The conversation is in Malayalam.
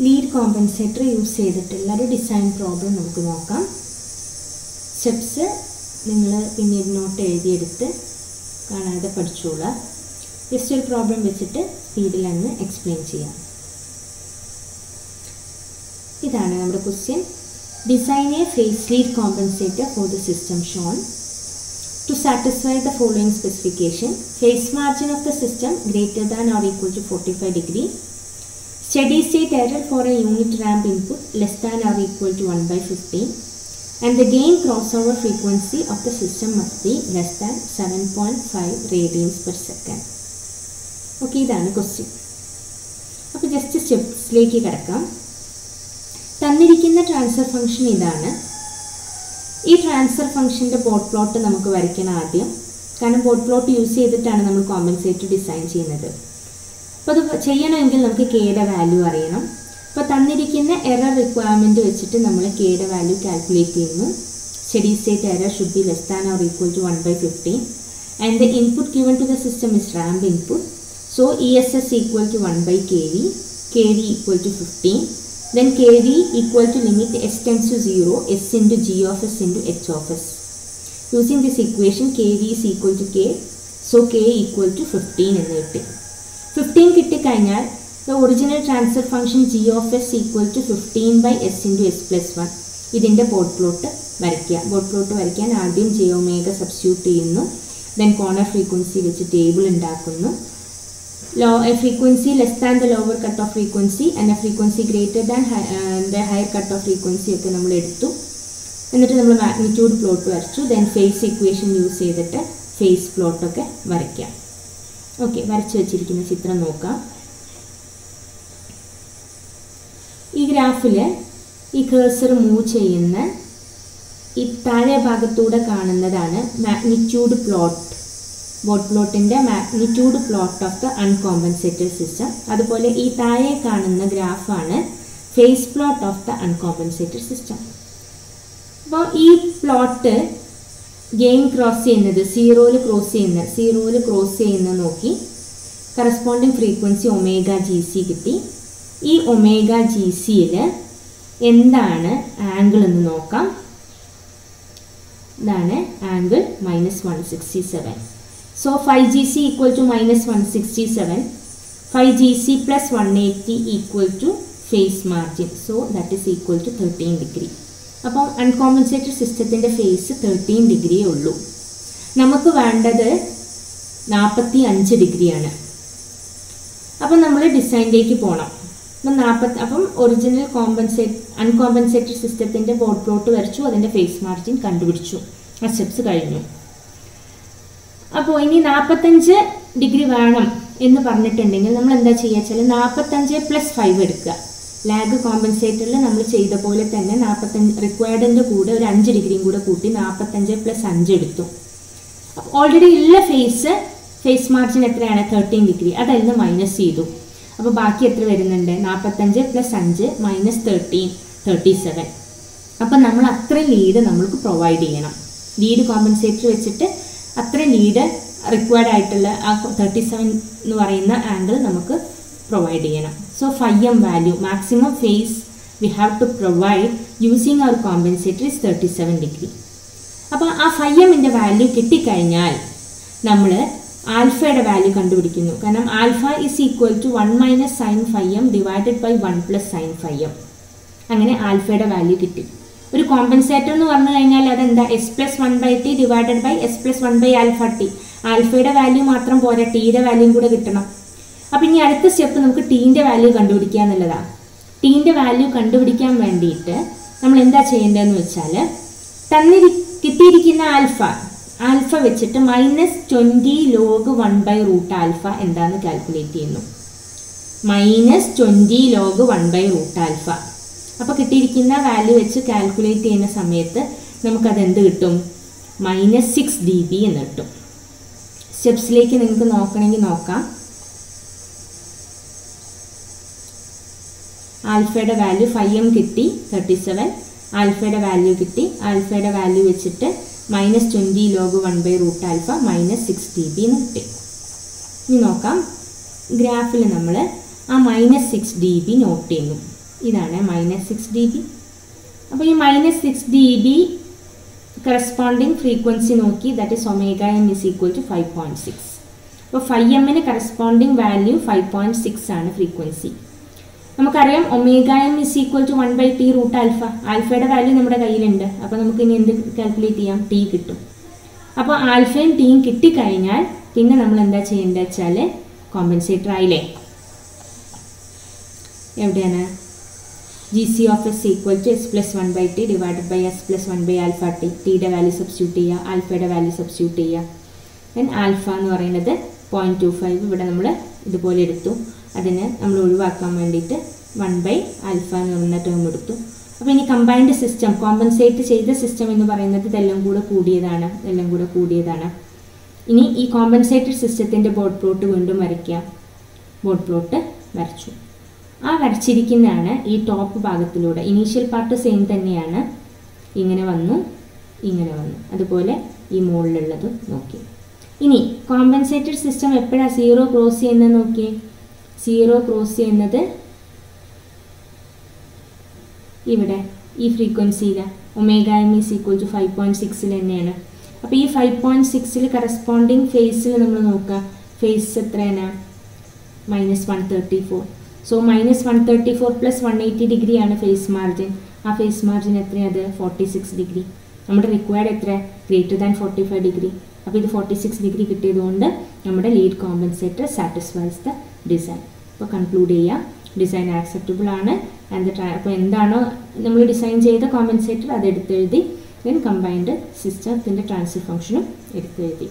ലീഡ് കോമ്പൻസേറ്റർ യൂസ് ചെയ്തിട്ടുള്ള ഒരു ഡിസൈൻ പ്രോബ്ലം നമുക്ക് നോക്കാം. സ്റ്റെപ്സ് നിങ്ങൾ പിന്നീട് നോട്ട് എഴുതിയെടുത്ത് കാണാതെ പഠിച്ചോളാം. ജസ്റ്റ് ഒരു പ്രോബ്ലം വെച്ചിട്ട് സ്പീഡിൽ അങ്ങ് എക്സ്പ്ലെയിൻ ചെയ്യാം. ഇതാണ് നമ്മുടെ question. Design a phase lead compensator for the system shown. To satisfy the following specification, phase margin of the system greater than or equal to 45 degree, steady state error for a unit ramp input less than or equal to 1/15, and the gain crossover frequency of the system must be less than 7.5 radians per second. Okay, ഇതാണ് ക്വസ്റ്റ്യൻ. അപ്പോൾ ജസ്റ്റ് സ്റ്റെപ്സിലേക്ക് കിടക്കാം. തന്നിരിക്കുന്ന ട്രാൻസ്ഫർ ഫംഗ്ഷൻ ഇതാണ്. ഈ ട്രാൻസ്ഫർ ഫംഗ്ഷൻ്റെ ബോട്ട് പ്ലോട്ട് നമുക്ക് വരയ്ക്കണം ആദ്യം. കാരണം ബോട്ട് പ്ലോട്ട് യൂസ് ചെയ്തിട്ടാണ് നമ്മൾ കോമ്പൻസേറ്റർ ഡിസൈൻ ചെയ്യുന്നത്. അപ്പോൾ അത് ചെയ്യണമെങ്കിൽ നമുക്ക് കെയുടെ വാല്യൂ അറിയണം. അപ്പോൾ തന്നിരിക്കുന്ന എറർ റിക്വയർമെൻറ്റ് വെച്ചിട്ട് നമ്മൾ കെയുടെ വാല്യൂ കാൽക്കുലേറ്റ് ചെയ്യുന്നു. Steady state error should be less than or equal to 1/15 and the input given to the system is ramp input. So ESS equal to 1/kV, kV equal to 15. Then kV equal to limit s tends to 0, s into g of s into h of s. Using this equation, kV is equal to k, so k equal to 15 എന്ന് കിട്ടി. 15 കിട്ടിക്കഴിഞ്ഞാൽ the original transfer function g of s equal to 15 by s into s plus 1. ഇതിൻ്റെ ബോട്ട് പ്ലോട്ട് വരയ്ക്കുക. ബോട്ട് പ്ലോട്ട് വരയ്ക്കാൻ ആദ്യം j omega സബ്സ്റ്റിറ്റ്യൂട്ട് ചെയ്യുന്നു. then corner frequency വെച്ച് ടേബിൾ ഉണ്ടാക്കുന്നു. A frequency less than the lower cutoff frequency and a frequency greater than the higher cutoff frequency ഒക്കെ നമ്മൾ എടുത്തു. എന്നിട്ട് നമ്മൾ മാഗ്നിറ്റ്യൂഡ് പ്ലോട്ട് വരച്ചു. ദെൻ ഫേസ് ഇക്വേഷൻ യൂസ് ചെയ്തിട്ട് ഫേസ് പ്ലോട്ടൊക്കെ വരയ്ക്കാം. ഓക്കെ, വരച്ച് വെച്ചിരിക്കുന്ന ചിത്രം നോക്കാം. ഈ ഗ്രാഫിൽ ഈ കേഴ്സർ മൂവ് ചെയ്യുന്ന ഈ താഴെ ഭാഗത്തൂടെ കാണുന്നതാണ് മാഗ്നിറ്റ്യൂഡ് പ്ലോട്ട്. ബോട്ട് പ്ലോട്ടിൻ്റെ magnitude plot of the uncompensated system. അതുപോലെ ഈ താഴെ കാണുന്ന ഗ്രാഫാണ് phase plot of the uncompensated system. അപ്പോൾ ഈ പ്ലോട്ട് ഗെയിൻ ക്രോസ് ചെയ്യുന്നത് സീറോയിൽ ക്രോസ് ചെയ്യുന്ന നോക്കി കറസ്പോണ്ടിങ് ഫ്രീക്വൻസി ωGC കിട്ടി. ഈ ωGCയിൽ എന്താണ് ആംഗിൾ എന്ന് നോക്കാം. ഇതാണ് angle -167. So 5GC equal to -167, 5GC plus 180 equal to phase margin. So that is equal to 13 degree. അപ്പോൾ അൺകോമ്പൻസേറ്റഡ് സിസ്റ്റത്തിൻ്റെ ഫേസ് 13 ഡിഗ്രിയേ ഉള്ളൂ. നമുക്ക് വേണ്ടത് 45 ഡിഗ്രിയാണ്. അപ്പം നമ്മൾ ഡിസൈനിലേക്ക് പോകണം. അപ്പം ഒറിജിനൽ അൺകോമ്പൻസേറ്റഡ് സിസ്റ്റത്തിൻ്റെ ബോട്ട് പ്ലോട്ട് വരച്ചു, അതിൻ്റെ ഫേസ് മാർജിൻ കണ്ടുപിടിച്ചു. ആ സ്റ്റെപ്സ് കഴിഞ്ഞു. അപ്പോൾ ഇനി 45 ഡിഗ്രി വേണം എന്ന് പറഞ്ഞിട്ടുണ്ടെങ്കിൽ നമ്മൾ എന്താ ചെയ്യുക വെച്ചാൽ 45 + 5 എടുക്കുക. ലാഗ് കോമ്പൻസേറ്ററിൽ നമ്മൾ ചെയ്ത പോലെ തന്നെ 45 റിക്വയർഡിൻ്റെ കൂടെ ഒരു 5 ഡിഗ്രിയും കൂടെ കൂട്ടി 45 + 5 എടുത്തു. അപ്പോൾ ഓൾറെഡി ഉള്ള ഫേസ് മാർജിൻ എത്രയാണ്? 13 ഡിഗ്രി. അതിൽ നിന്ന് മൈനസ് ചെയ്തു. അപ്പോൾ ബാക്കി എത്ര വരുന്നുണ്ട്? 45 + 5 - 13, 37. അപ്പം നമ്മൾ അത്രയും ലീഡ് നമ്മൾക്ക് പ്രൊവൈഡ് ചെയ്യണം. ലീഡ് കോമ്പൻസേറ്റർ വെച്ചിട്ട് അത്രയും ലീഡ് റിക്വയർഡ് ആയിട്ടുള്ള ആ 37 എന്ന് പറയുന്ന ആംഗിൾ നമുക്ക് പ്രൊവൈഡ് ചെയ്യണം. So φm value maximum phase we have to provide using our compensator is 37 degree. അപ്പോൾ ആ φmൻ്റെ വാല്യൂ കിട്ടിക്കഴിഞ്ഞാൽ നമ്മൾ ആൽഫയുടെ വാല്യൂ കണ്ടുപിടിക്കുന്നു. കാരണം alpha is equal to 1 - sin φm divided by 1 + sin φm. അങ്ങനെ ആൽഫയുടെ വാല്യൂ കിട്ടി. ഒരു കോമ്പൻസേറ്റർ എന്ന് പറഞ്ഞു കഴിഞ്ഞാൽ അതെന്താ? s + 1/t divided by s + 1/αt. ആൽഫയുടെ വാല്യൂ മാത്രം പോരാ, ടീയുടെ വാല്യൂയും കൂടെ കിട്ടണം. അപ്പം ഇനി അടുത്ത സ്റ്റെപ്പ് നമുക്ക് ടീൻ്റെ വാല്യൂ കണ്ടുപിടിക്കുക എന്നുള്ളതാണ്. ടീൻ്റെ വാല്യൂ കണ്ടുപിടിക്കാൻ വേണ്ടിയിട്ട് നമ്മൾ എന്താ ചെയ്യേണ്ടതെന്ന് വെച്ചാൽ കിട്ടിയിരിക്കുന്ന ആൽഫ വെച്ചിട്ട് -20 log 1/√α എന്താണെന്ന് കാൽക്കുലേറ്റ് ചെയ്യുന്നു. -20 log 1/√α. അപ്പോൾ കിട്ടിയിരിക്കുന്ന വാല്യൂ വെച്ച് കാൽക്കുലേറ്റ് ചെയ്യുന്ന സമയത്ത് നമുക്കത് എന്ത് കിട്ടും? -6 dB എന്ന് കിട്ടും. സ്റ്റെപ്സിലേക്ക് നിങ്ങൾക്ക് നോക്കണമെങ്കിൽ നോക്കാം. ആൽഫയുടെ വാല്യൂ φm കിട്ടി 37, ആൽഫയുടെ വാല്യൂ കിട്ടി. ആൽഫയുടെ വാല്യൂ വെച്ചിട്ട് -20 log 1/√α -6 dB എന്ന് കിട്ടി. ഇനി നോക്കാം, ഗ്രാഫിൽ നമ്മൾ ആ -6 dB നോട്ട് ചെയ്യുന്നു. ഇതാണ് -6 dB. അപ്പോൾ ഈ -6 dB കറസ്പോണ്ടിങ് ഫ്രീക്വൻസി നോക്കി, that is omega M is equal to 5.6. അപ്പോൾ 5m കറസ്പോണ്ടിങ് വാല്യൂ 5.6 ആണ് ഫ്രീക്വൻസി. നമുക്കറിയാം omega M is equal to 1/t root alpha. ആൽഫയുടെ വാല്യൂ നമ്മുടെ കയ്യിലുണ്ട്. അപ്പോൾ നമുക്ക് ഇനി എന്ത് കാൽക്കുലേറ്റ് ചെയ്യാം? ടി കിട്ടും. അപ്പോൾ ആൽഫയും ടിയും കിട്ടിക്കഴിഞ്ഞാൽ പിന്നെ നമ്മൾ എന്താ ചെയ്യേണ്ടത് വെച്ചാൽ കോമ്പൻസേറ്റർ ആയില്ലേ. എവിടെയാണ്? GC of s equal to s plus 1/t divided by s plus 1 alpha t. ടിയുടെ വാല്യൂ സബ്സ്റ്റിറ്റ്യൂട്ട് ചെയ്യുക, ആൽഫയുടെ വാല്യൂ സബ്സ്റ്റിറ്റ്യൂട്ട് ചെയ്യുക. ദെൻ ആൽഫ എന്ന് പറയുന്നത് 0.25 ഇവിടെ നമ്മൾ ഇതുപോലെ എടുത്തു. അതിനെ നമ്മൾ ഒഴിവാക്കാൻ വേണ്ടിയിട്ട് 1/α എന്ന് പറയുന്ന ടേം എടുത്തു. അപ്പോൾ ഇനി കമ്പൈൻഡ് സിസ്റ്റം, കോമ്പൻസേറ്റ് ചെയ്ത സിസ്റ്റം എന്ന് പറയുന്നത് ഇതെല്ലാം കൂടെ കൂടിയതാണ്. ഇനി ഈ കോമ്പൻസേറ്റഡ് സിസ്റ്റത്തിൻ്റെ ബോർഡ് പ്ലോട്ട് വീണ്ടും വരയ്ക്കുക. ബോർഡ് പ്ലോട്ട് വരച്ചു. ആ വരച്ചിരിക്കുന്നതാണ് ഈ ടോപ്പ് ഭാഗത്തിലൂടെ. ഇനീഷ്യൽ പാർട്ട് സെയിം തന്നെയാണ്. ഇങ്ങനെ വന്നു. അതുപോലെ ഈ മുകളിലുള്ളത് നോക്കി. ഇനി കോമ്പൻസേറ്റഡ് സിസ്റ്റം എപ്പോഴാണ് 0 ക്രോസ് ചെയ്യുന്നത് നോക്കിയേ. 0 ക്രോസ് ചെയ്യുന്നത് ഇവിടെ ഈ ഫ്രീക്വൻസിയിലാണ്. Omega M is equal to 5.6 തന്നെയാണ്. അപ്പോൾ ഈ 5.6 കറസ്പോണ്ടിങ് ഫേസിൽ നമ്മൾ നോക്കുക. ഫേസ് എത്രയാണ്? -134. സോ -134 പ്ലസ് 180 ഡിഗ്രിയാണ് ഫേസ് മാർജിൻ. ആ ഫേസ് മാർജിൻ എത്രയാണ്? 46 ഡിഗ്രി. നമ്മുടെ റിക്വയർഡ് എത്ര? Greater than 45 degree. അപ്പോൾ ഇത് 46 ഡിഗ്രി കിട്ടിയതുകൊണ്ട് നമ്മുടെ lead compensator satisfies the design. അപ്പോൾ കൺക്ലൂഡ് ചെയ്യുക, ഡിസൈൻ ആക്സെപ്റ്റബിൾ ആണ്. അപ്പോൾ എന്താണോ നമ്മൾ ഡിസൈൻ ചെയ്ത കോമ്പൻസേറ്റർ അത് എടുത്തെഴുതി. ദെൻ കമ്പൈൻഡ് സിസ്റ്റത്തിൻ്റെ ട്രാൻസ്ഫർ ഫംഗ്ഷനും എടുത്തെഴുതി.